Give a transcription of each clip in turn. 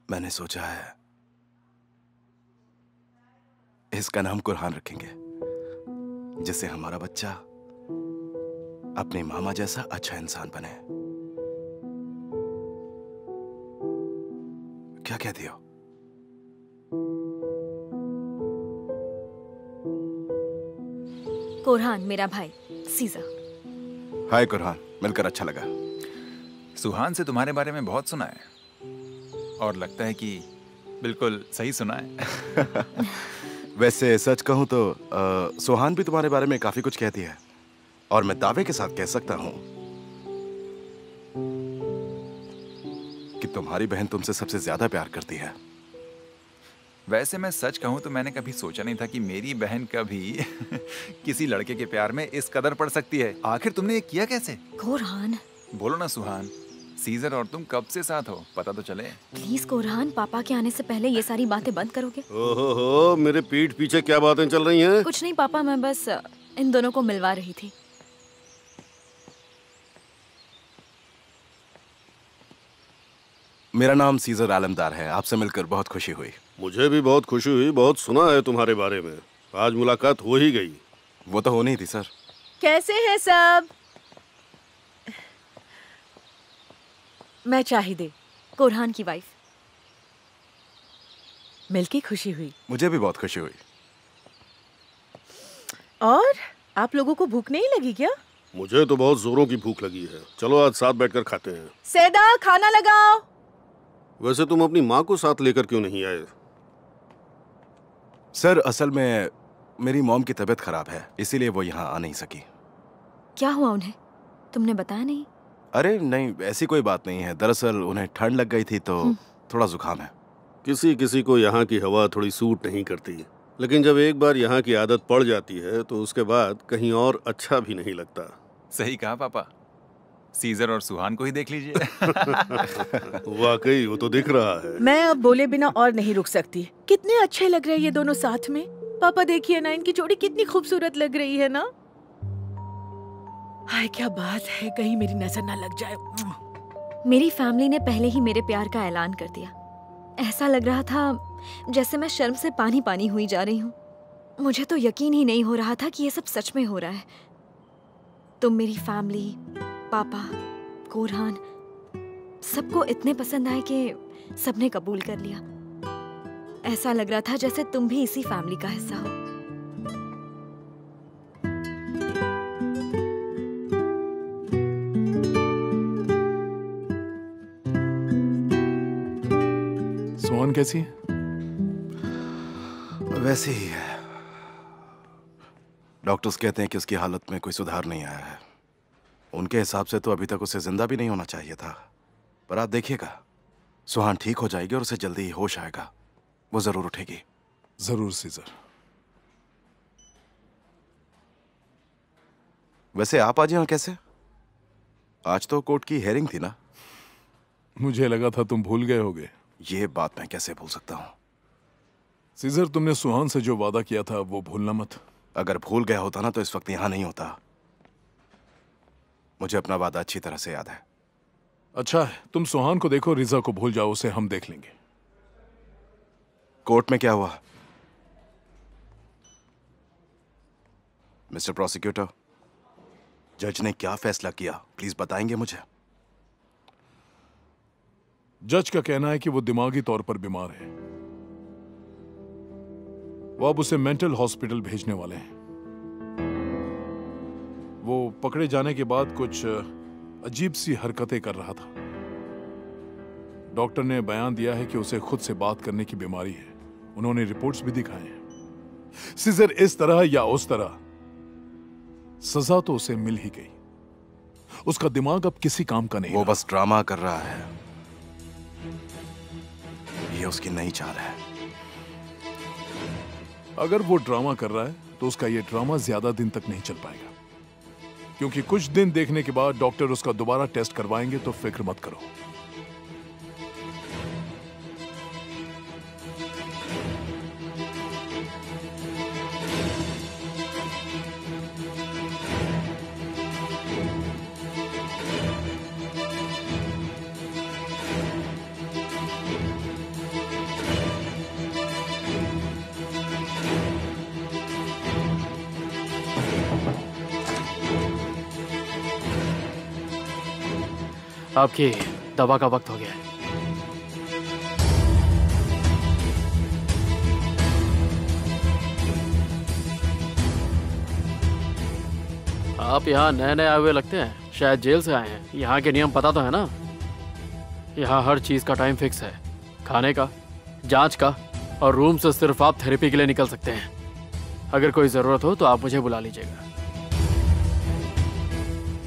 मैंने सोचा है इसका नाम कुरहान रखेंगे, जिससे हमारा बच्चा अपने मामा जैसा अच्छा इंसान बने। क्या कहती हो? कुरहान मेरा भाई सीजर। हाय कुरहान, मिलकर अच्छा लगा। सुहान से तुम्हारे बारे में बहुत सुना है और लगता है कि बिल्कुल सही सुना है। वैसे सच कहूं तो सुहान भी तुम्हारे बारे में काफी कुछ कहती है, और मैं दावे के साथ कह सकता हूं कि तुम्हारी बहन तुमसे सबसे ज्यादा प्यार करती है। वैसे मैं सच कहूं तो मैंने कभी सोचा नहीं था कि मेरी बहन कभी किसी लड़के के प्यार में इस कदर पड़ सकती है। आखिर तुमने ये किया कैसे? कुरहान बोलो ना सुहान, सीजर और तुम कब से साथ हो, पता तो चले। प्लीज कुरहान, पापा के आने से पहले ये सारी बातें बंद करोगे? ओहो, मेरे पीठ पीछे क्या बातें चल रही हैं? कुछ नहीं पापा, मैं बस इन दोनों को मिलवा रही थी। मेरा नाम सीजर आलमदार है। आपसे मिलकर बहुत खुशी हुई। मुझे भी बहुत खुशी हुई। बहुत सुना है तुम्हारे बारे में। आज मुलाकात हो ही गई। वो तो होनी ही थी सर। कैसे हैं सब? मैं चाहिदे, कुरहान की वाइफ। मिलके खुशी हुई। मुझे भी बहुत खुशी हुई। और आप लोगों को भूख नहीं लगी क्या? मुझे तो बहुत जोरों की भूख लगी है। चलो आज साथ बैठकर खाते हैं। सैदा, खाना लगाओ। वैसे तुम अपनी माँ को साथ लेकर क्यों नहीं आए? सर असल में मेरी मॉम की तबीयत खराब है, इसीलिए वो यहाँ आ नहीं सकी। क्या हुआ उन्हें? तुमने बताया नहीं? अरे नहीं, ऐसी कोई बात नहीं है। दरअसल उन्हें ठंड लग गई थी तो थोड़ा जुकाम है। किसी किसी को यहाँ की हवा थोड़ी सूट नहीं करती, लेकिन जब एक बार यहाँ की आदत पड़ जाती है तो उसके बाद कहीं और अच्छा भी नहीं लगता। सही कहा पापा, सीजर और सुहान को ही देख लीजिए। वाकई वो तो दिख रहा है। मैं अब बोले बिना और नहीं रुक सकती। कितने अच्छे लग रहे हैं ये दोनों साथ में। पापा देखिए ना, इनकी जोड़ी कितनी खूबसूरत लग रही है ना। हाय क्या बात है, कहीं मेरी नजर ना लग जाए। मेरी फैमिली ने पहले ही मेरे प्यार का ऐलान कर दिया। ऐसा लग रहा था जैसे मैं शर्म से पानी पानी हुई जा रही हूँ। मुझे तो यकीन ही नहीं हो रहा था कि ये सब सच में हो रहा है। तुम मेरी फैमिली, पापा, कुरहान, सबको इतने पसंद आए कि सबने कबूल कर लिया। ऐसा लग रहा था जैसे तुम भी इसी फैमिली का हिस्सा हो। सुहान कैसी है? वैसे ही है। डॉक्टर्स कहते हैं कि उसकी हालत में कोई सुधार नहीं आया है। उनके हिसाब से तो अभी तक उसे जिंदा भी नहीं होना चाहिए था। पर आप देखिएगा, सुहान ठीक हो जाएगी और उसे जल्दी ही होश आएगा। वो जरूर उठेगी। जरूर सीजर। वैसे आप आज यहाँ कैसे? आज तो कोर्ट की हेयरिंग थी ना? मुझे लगा था तुम भूल गए होगे। ये बात मैं कैसे भूल सकता हूँ? सीजर, तुमने सुहान से जो वादा किया था वो भूलना मत। अगर भूल गया होता ना तो इस वक्त यहाँ नहीं होता। मुझे अपना वादा अच्छी तरह से याद है। अच्छा है, तुम सुहान को देखो, रिजा को भूल जाओ, उसे हम देख लेंगे। कोर्ट में क्या हुआ? मिस्टर प्रोसिक्यूटर, जज ने क्या फैसला किया, प्लीज बताएंगे मुझे। जज का कहना है कि वो दिमागी तौर पर बीमार है। वो अब उसे मेंटल हॉस्पिटल भेजने वाले हैं। वो पकड़े जाने के बाद कुछ अजीब सी हरकतें कर रहा था। डॉक्टर ने बयान दिया है कि उसे खुद से बात करने की बीमारी है। उन्होंने रिपोर्ट्स भी दिखाए हैं। सीजर, इस तरह या उस तरह सजा तो उसे मिल ही गई। उसका दिमाग अब किसी काम का नहीं। वो बस ड्रामा कर रहा है। ये उसकी नई चाल है। अगर वो ड्रामा कर रहा है तो उसका ये ड्रामा ज्यादा दिन तक नहीं चल पाएगा, क्योंकि कुछ दिन देखने के बाद डॉक्टर उसका दोबारा टेस्ट करवाएंगे। तो फिक्र मत करो। आपकी दवा का वक्त हो गया है। आप यहाँ नए नए आए हुए लगते हैं, शायद जेल से आए हैं। यहाँ के नियम पता तो है ना? यहाँ हर चीज का टाइम फिक्स है, खाने का, जांच का, और रूम से सिर्फ आप थेरेपी के लिए निकल सकते हैं। अगर कोई जरूरत हो तो आप मुझे बुला लीजिएगा।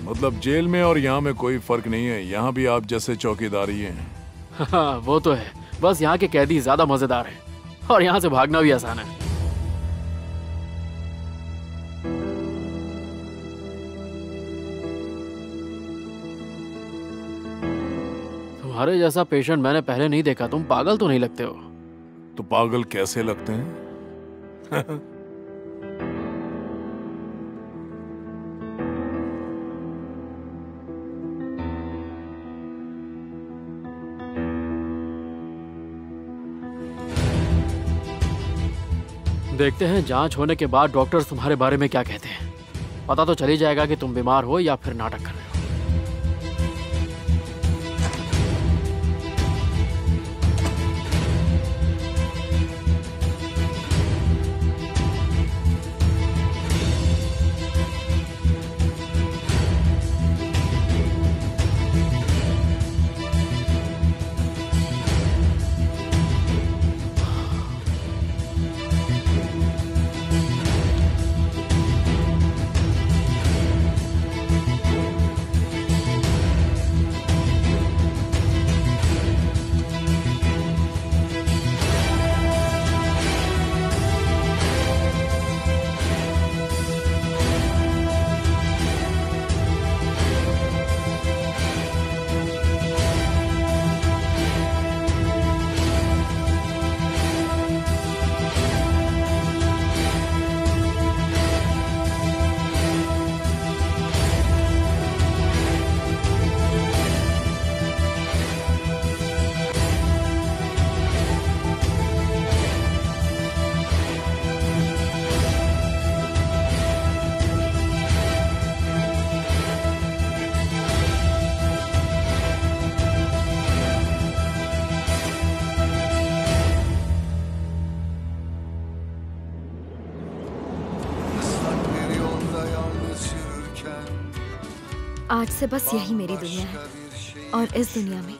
मतलब जेल में और यहाँ में कोई फर्क नहीं है, यहाँ भी आप जैसे चौकीदार ही हैं। हाँ, वो तो है, बस यहाँ के कैदी ज्यादा मजेदार हैं और यहाँ से भागना भी आसान है। तुम्हारे जैसा पेशेंट मैंने पहले नहीं देखा। तुम पागल तो नहीं लगते हो? तो पागल कैसे लगते हैं? देखते हैं जांच होने के बाद डॉक्टर्स तुम्हारे बारे में क्या कहते हैं। पता तो चल ही जाएगा कि तुम बीमार हो या फिर नाटक कर रहे हो। आज से bas यही मेरी दुनिया है और इस दुनिया में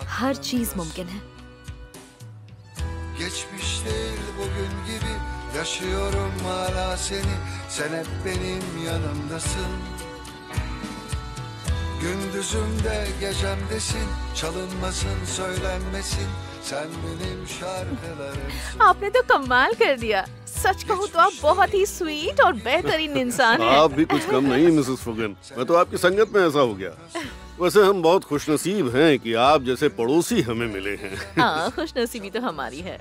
हर चीज मुमकिन है। Geçmiş değil bugün gibi yaşıyorum hala seni, sen hep benim yanımdasın. Gündüzümde gecemdesin, çalınmasın söylenmesin, sen benim şarkılarımsın. आपने तो कमाल कर दिया। सच कहूँ तो आप बहुत ही स्वीट और बेहतरीन इंसान हैं। आप भी कुछ कम नहीं मिसेस फुगन, मैं तो आपकी संगत में ऐसा हो गया। वैसे हम बहुत खुशनसीब हैं कि आप जैसे पड़ोसी हमें मिले हैं। हाँ, खुशनसीबी तो हमारी है।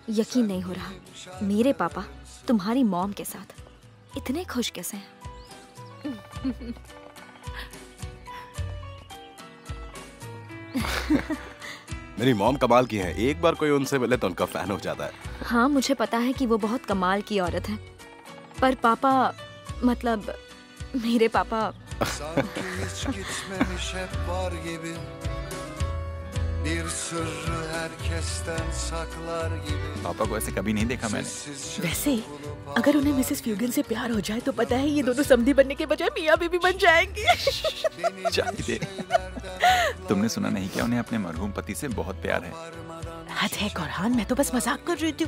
यकीन नहीं हो रहा, मेरे पापा तुम्हारी मॉम के साथ इतने खुश कैसे हैं? मेरी मॉम कमाल की है, एक बार कोई उनसे मिले तो उनका फैन हो जाता है। हाँ, मुझे पता है कि वो बहुत कमाल की औरत है, पर पापा मतलब मेरे पापा Sanki hiç gitmemiş hep var gibi, bir sırrı herkesten saklar gibi. पापा को ऐसे कभी नहीं देखा मैंने। वैसे अगर उन्हें मिसेस फ्यूगन से प्यार हो जाए तो पता है ये दोनों समधी बनने के बजाय मियाँ बीवी बन जाएंगे। चाय दे। तुमने सुना नहीं क्या उन्हें अपने मरहूम पति से बहुत प्यार है? हद है कोरहान, मैं तो बस मजाक कर रही थी।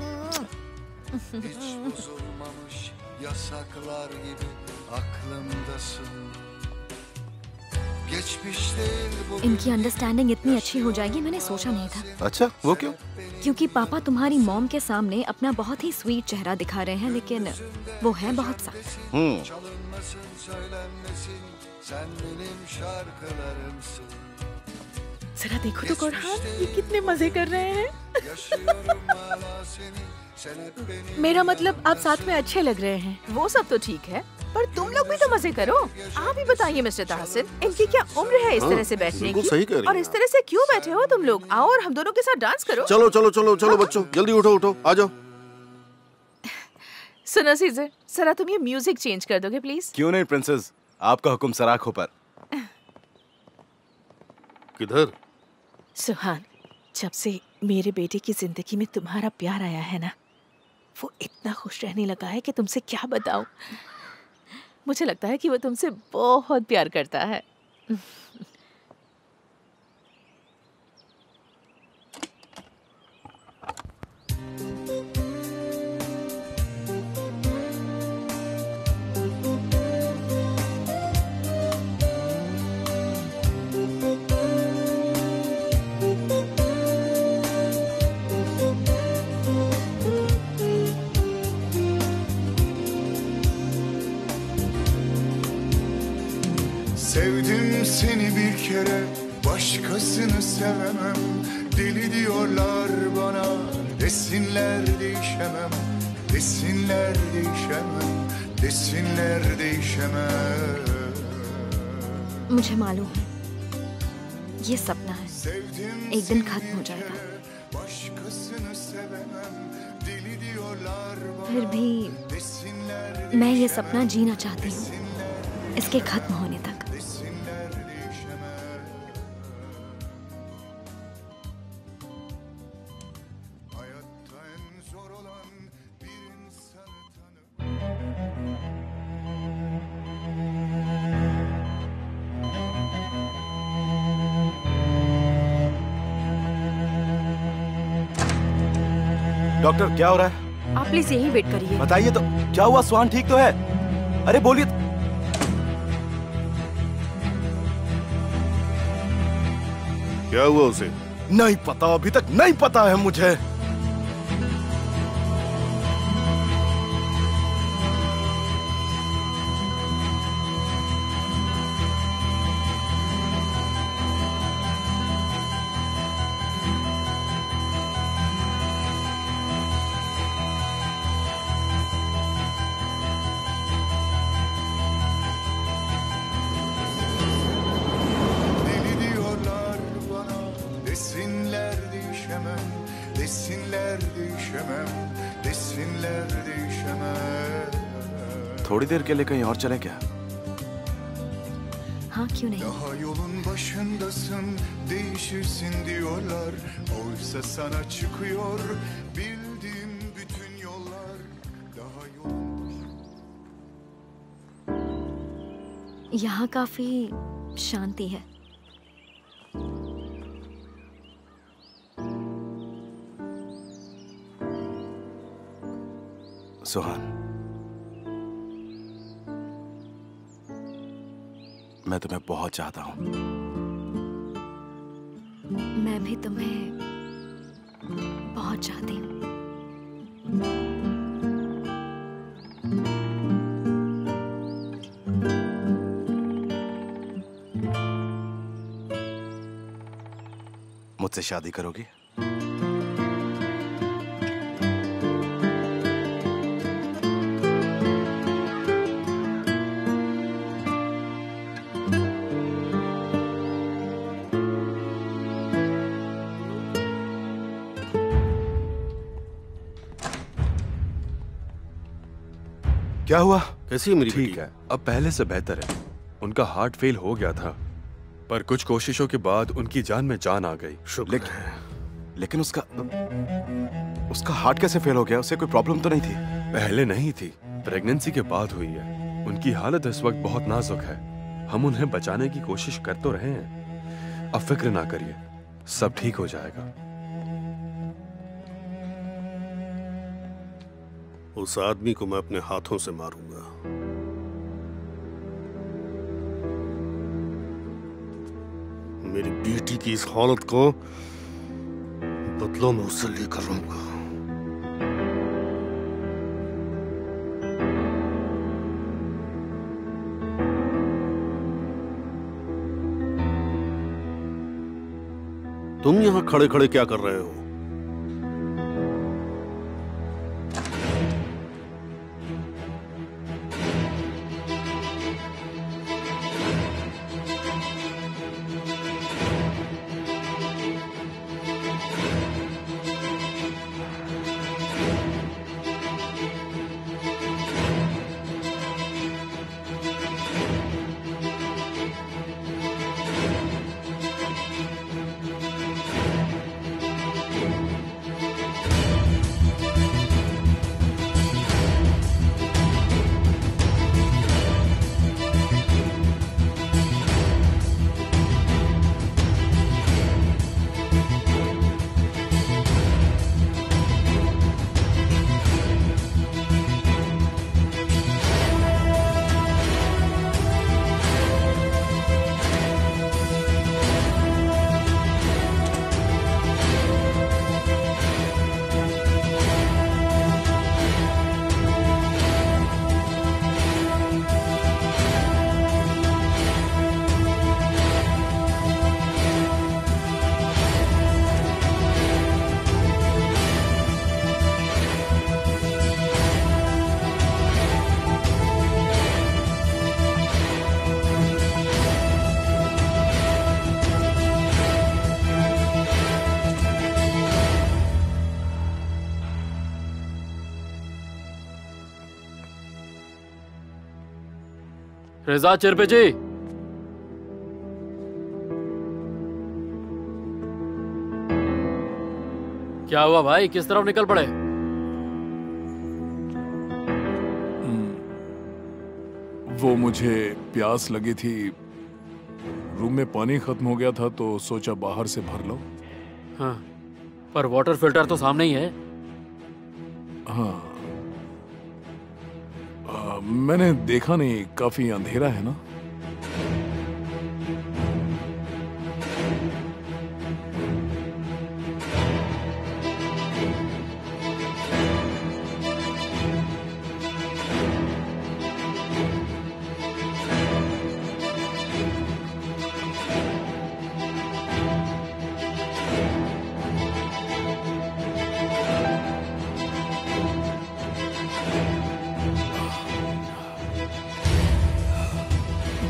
Hiç bozulmamış yasaklar gibi aklımdasın. Geçmiş değil bugün. इनकी अंडरस्टैंडिंग इतनी अच्छी हो जाएगी मैंने सोचा नहीं था। अच्छा, वो क्यों? क्योंकि पापा तुम्हारी मॉम के सामने अपना बहुत ही स्वीट चेहरा दिखा रहे हैं, लेकिन वो है बहुत सख्त। Çalınmasın söylenmesin, sen benim şarkılarımsın. जरा देखो तो कोरहान, ये कितने मजे कर रहे हैं। Yaşıyorum hala seni, sen hep benim. मेरा मतलब आप साथ में अच्छे लग रहे हैं। वो सब तो ठीक है, पर तुम लोग भी तो मजे करो। आप ही बताइए मिस्टर ताहसिन, इनकी क्या उम्र है इस तरह से बैठने बिल्कुल की? सही कह रही और हैं इस तरह से क्यों बैठे हो तुम लोग? आओ और हम दोनों के साथ डांस करो। चलो चलो चलो चलो बच्चों, जल्दी उठो उठो, आ जाओ। सुनो सीजर, जरा तुम ये म्यूजिक चेंज कर दोगे प्लीज? क्यों नहीं प्रिंसेस, आपका हुक्म सराखों पर। किधर? सुहान, जब से मेरे बेटे की जिंदगी में तुम्हारा प्यार आया है ना, वो इतना खुश रहने लगा है कि तुमसे क्या बताऊं। मुझे लगता है कि वो तुमसे बहुत प्यार करता है। Sevdim seni bir kere, başkasını sevemem. Deli diyorlar bana, desinler değişemem. Desinler değişemem, desinler değişemem. मुझे मालूम है ये सपना है, एक दिन खत्म हो जाएगा। फिर भी मैं ये सपना जीना चाहती हूँ, इसके खत्म होने तक। डॉक्टर क्या हो रहा है? आप प्लीज यहीं वेट करिए। बताइए तो, क्या हुआ? सुहान ठीक तो है? अरे बोलिए। क्या हुआ उसे? नहीं पता, अभी तक नहीं पता है मुझे। थोड़ी देर के लिए कहीं और चलें क्या? हाँ, क्यों नहीं? Daha yolun başındasın, değişirsin diyorlar. Oysa sana çıkıyor bildiğim bütün yollar. Daha yolun यहाँ काफी शांति है। सुहान, मैं तुम्हें बहुत चाहता हूं। मैं भी तुम्हें बहुत चाहती हूँ। मुझसे शादी करोगी? क्या हुआ? कैसी है मेरी ठीक बेटी? है, अब पहले से बेहतर है। उनका हार्ट फेल हो गया था, पर कुछ कोशिशों के बाद उनकी जान में जान आ गई। शुक्र है। लेकिन उसका हार्ट कैसे फेल हो गया? उसे कोई प्रॉब्लम तो नहीं थी? पहले नहीं थी, प्रेगनेंसी के बाद हुई है। उनकी हालत इस वक्त बहुत नाजुक है। हम उन्हें बचाने की कोशिश कर तो रहे हैं। अब फिक्र ना करिए, सब ठीक हो जाएगा। उस आदमी को मैं अपने हाथों से मारूंगा। मेरी बेटी की इस हालत को बदला मैं उससे लेकर रहूंगा। तुम यहां खड़े खड़े क्या कर रहे हो? रिजा चिरपे जी, क्या हुआ भाई, किस तरफ निकल पड़े? वो मुझे प्यास लगी थी, रूम में पानी खत्म हो गया था तो सोचा बाहर से भर लो। हाँ, पर वाटर फिल्टर तो सामने ही है। हाँ, मैंने देखा नहीं, काफी अंधेरा है ना।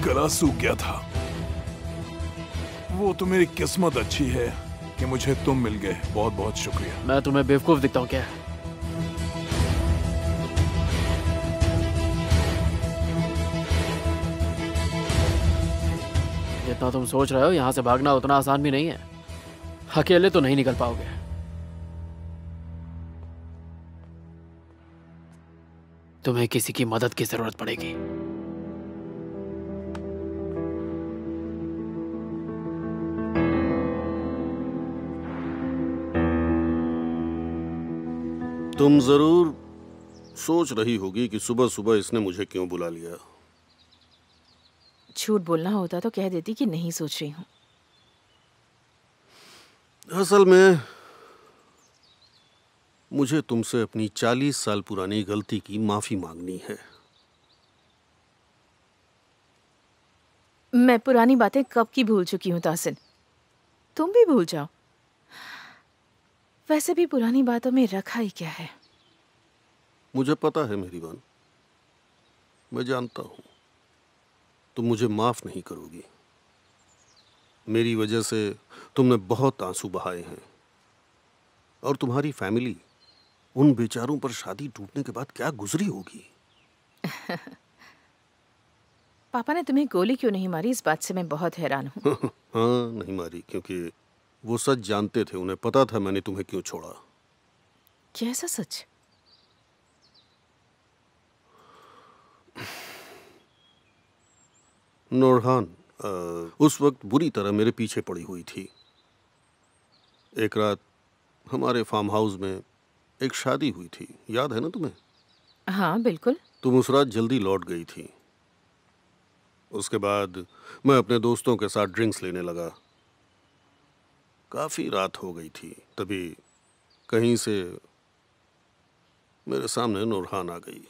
गला सूख गया था। वो तो मेरी किस्मत अच्छी है कि मुझे तुम मिल गए। बहुत बहुत शुक्रिया। मैं तुम्हें बेवकूफ दिखता हूँ क्या? जितना तुम सोच रहे हो यहाँ से भागना उतना आसान भी नहीं है। अकेले तो नहीं निकल पाओगे। तुम्हें किसी की मदद की जरूरत पड़ेगी। तुम जरूर सोच रही होगी कि सुबह सुबह इसने मुझे क्यों बुला लिया। झूठ बोलना होता तो कह देती कि नहीं सोच रही हूँ। असल में मुझे तुमसे अपनी 40 साल पुरानी गलती की माफी मांगनी है। मैं पुरानी बातें कब की भूल चुकी हूँ ताहसिन, तुम भी भूल जाओ। वैसे भी पुरानी बातों में रखा ही क्या है। मुझे पता है मेहरीबान, मैं जानता हूं तुम मुझे माफ नहीं करोगी। मेरी वजह से तुमने बहुत आंसू बहाए हैं और तुम्हारी फैमिली उन बेचारों पर शादी टूटने के बाद क्या गुजरी होगी। पापा ने तुम्हें गोली क्यों नहीं मारी, इस बात से मैं बहुत हैरान हूँ। हाँ, नहीं मारी क्योंकि वो सच जानते थे। उन्हें पता था मैंने तुम्हें क्यों छोड़ा। कैसा सच? नूरहान उस वक्त बुरी तरह मेरे पीछे पड़ी हुई थी। एक रात हमारे फार्म हाउस में एक शादी हुई थी, याद है ना तुम्हें? हाँ बिल्कुल। तुम उस रात जल्दी लौट गई थी। उसके बाद मैं अपने दोस्तों के साथ ड्रिंक्स लेने लगा। काफी रात हो गई थी, तभी कहीं से मेरे सामने नूरहान आ गई।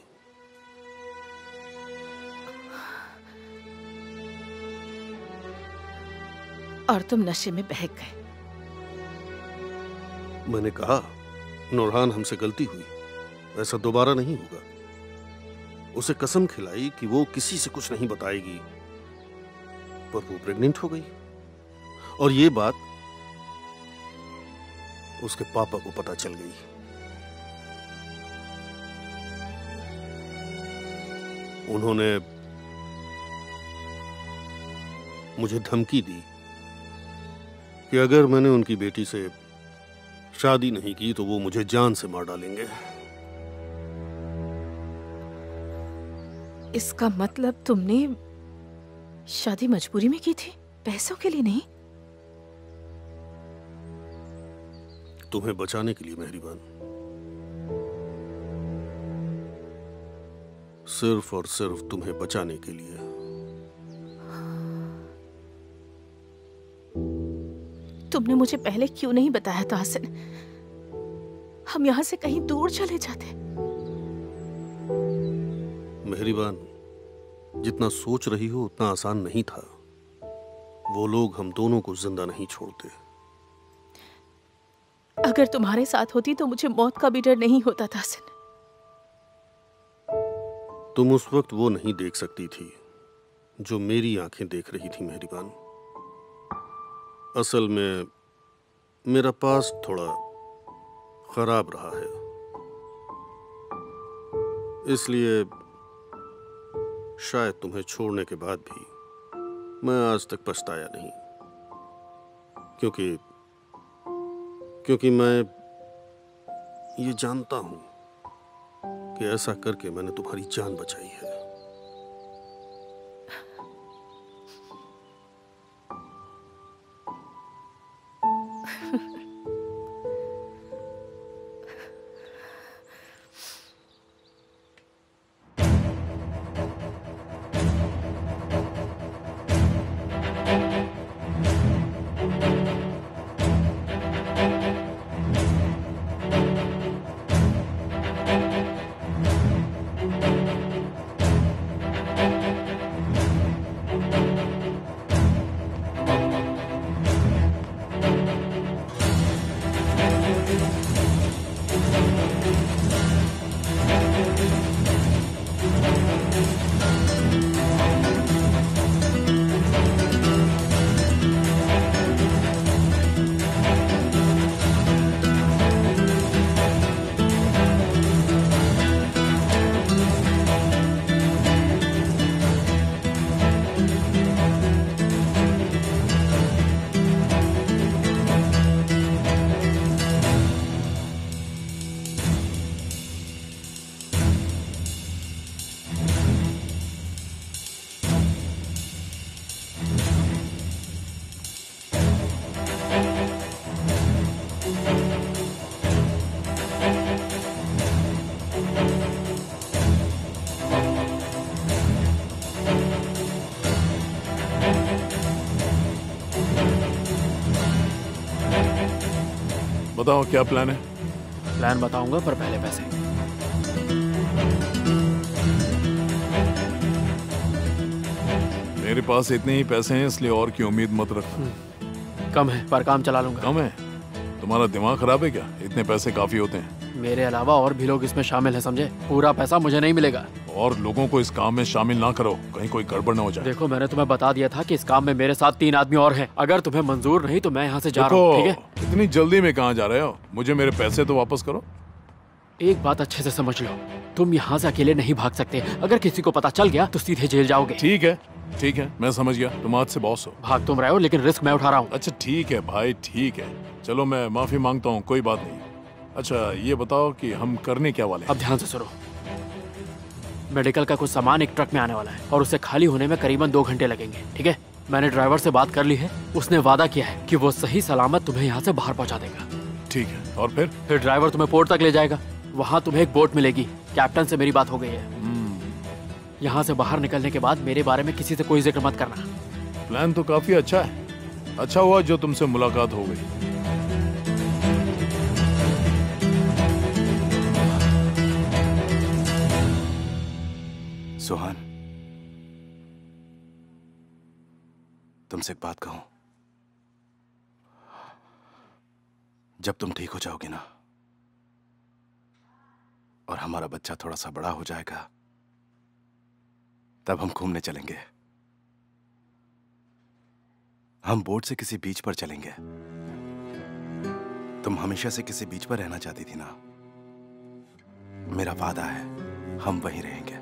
और तुम नशे में बहक गए। मैंने कहा, नूरहान हमसे गलती हुई, ऐसा दोबारा नहीं होगा। उसे कसम खिलाई कि वो किसी से कुछ नहीं बताएगी, पर वो प्रेग्नेंट हो गई। और ये बात उसके पापा को पता चल गई। उन्होंने मुझे धमकी दी कि अगर मैंने उनकी बेटी से शादी नहीं की तो वो मुझे जान से मार डालेंगे। इसका मतलब तुमने शादी मजबूरी में की थी, पैसों के लिए नहीं? तुम्हें बचाने के लिए मेहरीबान, सिर्फ और सिर्फ तुम्हें बचाने के लिए। तुमने मुझे पहले क्यों नहीं बताया ताहसिन? हम यहां से कहीं दूर चले जाते। मेहरीबान, जितना सोच रही हो उतना आसान नहीं था। वो लोग हम दोनों को जिंदा नहीं छोड़ते। अगर तुम्हारे साथ होती तो मुझे मौत का भी डर नहीं होता ताहसिन। तुम उस वक्त वो नहीं देख सकती थी जो मेरी आंखें देख रही थी मेहरीबान। असल में मेरा पास थोड़ा खराब रहा है, इसलिए शायद तुम्हें छोड़ने के बाद भी मैं आज तक पछताया नहीं, क्योंकि मैं ये जानता हूं कि ऐसा करके मैंने तुम्हारी जान बचाई है। बताओ क्या प्लान है? प्लान बताऊंगा, पर पहले पैसे। मेरे पास इतने ही पैसे हैं, इसलिए और की उम्मीद मत रखो। कम है पर काम चला लूंगा। कम है? तुम्हारा दिमाग खराब है क्या? इतने पैसे काफी होते हैं। मेरे अलावा और भी लोग इसमें शामिल हैं, समझे? पूरा पैसा मुझे नहीं मिलेगा। और लोगों को इस काम में शामिल ना करो, कहीं कोई गड़बड़ ना हो जाए। देखो, मैंने तुम्हें बता दिया था कि इस काम में मेरे साथ 3 आदमी और हैं। अगर तुम्हें मंजूर नहीं तो मैं यहाँ से जा रहा हूँ, ठीक है? इतनी जल्दी में कहाँ जा रहे हो? मुझे मेरे पैसे तो वापस करो। एक बात अच्छे से समझ लो, तुम यहाँ से अकेले नहीं भाग सकते। अगर किसी को पता चल गया तो सीधे जेल जाओगे। ठीक है, ठीक है, मैं समझ गया। तुम आज से बॉस हो। भाग तुम रहे हो, लेकिन रिस्क मैं उठा रहा हूँ। अच्छा ठीक है भाई, ठीक है, चलो मैं माफी मांगता हूँ, कोई बात नहीं। अच्छा ये बताओ कि हम करने क्या वाले हैं? अब ध्यान से सुनो। मेडिकल का कुछ सामान एक ट्रक में आने वाला है और उसे खाली होने में करीबन 2 घंटे लगेंगे, ठीक है? मैंने ड्राइवर से बात कर ली है, उसने वादा किया है कि वो सही सलामत तुम्हें यहाँ से बाहर पहुँचा देगा। ठीक है, और फिर ड्राइवर तुम्हें पोर्ट तक ले जाएगा। वहाँ तुम्हें एक बोट मिलेगी। कैप्टन से मेरी बात हो गई है। यहाँ से बाहर निकलने के बाद मेरे बारे में किसी से कोई जिक्र मत करना। प्लान तो काफी अच्छा है। अच्छा हुआ जो तुमसे मुलाकात हो गई। सुहान, तुमसे एक बात कहूं। जब तुम ठीक हो जाओगी ना और हमारा बच्चा थोड़ा सा बड़ा हो जाएगा, तब हम घूमने चलेंगे। हम बोट से किसी बीच पर चलेंगे। तुम हमेशा से किसी बीच पर रहना चाहती थी ना, मेरा वादा है हम वहीं रहेंगे।